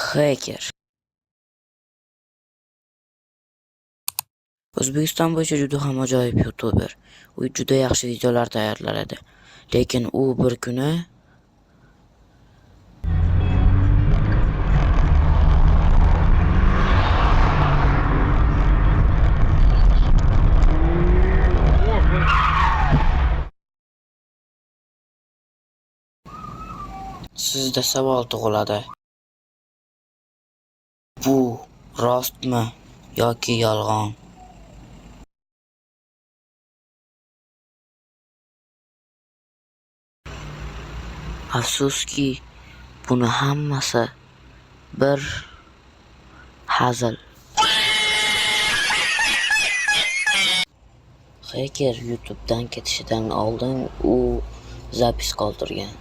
Hacker. O'zbekiston bo'yicha juda ham ajoyib youtuber. U juda yaxshi videolar tayyorlar edi. Lekin u bir kuni sizda savol tug'iladi. Bu rostmi yoki yolg'on? Afsuski, buni hammasi bir hazil. Hacker YouTube'dan ketishidan oldin u zapis qoldirgan.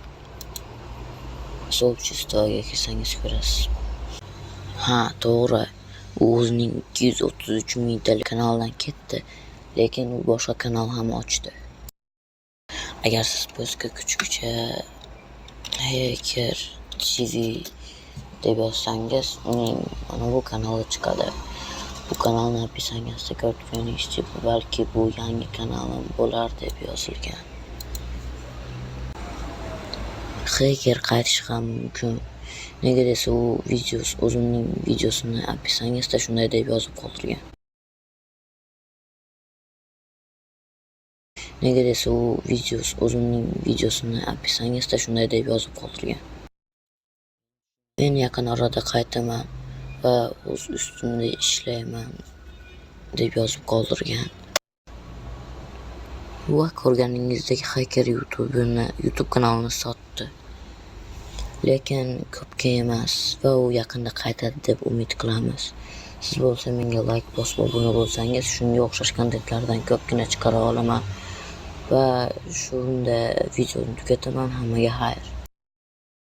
So'bchistoga kirsangiz ko'rasiz. Ha, to'g'ri. U o'zining 233 mingtalik kanaldan ketdi, lekin u boshqa kanal ham ochdi. Agar siz postga kuchgacha Hacker TV deb yozsangiz, uning mana bu kanali chiqadi. Bu kanalni opisiyatsida ko'rib turganingizdek, balki bu yangi kanalim bo'lar deb yozilgan. Hacker qaytishi ham mumkin. Nega desa, u o'zining videosini opisiyatsida shunday deb yozib qoldirgan. Nega desa, u o'zining videosini opisiyatsida shunday deb yozib qoldirgan. Men yaqin orada qaytaman va o'z ustimda ishlayman deb yozib qoldirgan. Va ko'rganingizdek, Hacker YouTube kanalini sotdi. Lekin ko'pga emas va u yaqinda qaytadi deb umid qilamiz. Siz bo'lsa menga like bosib obuna bo'lsangiz, shunga o'xshash kontentlardan ko'pgina chiqara olaman va shunda videoni tugataman. Hammaga xayr.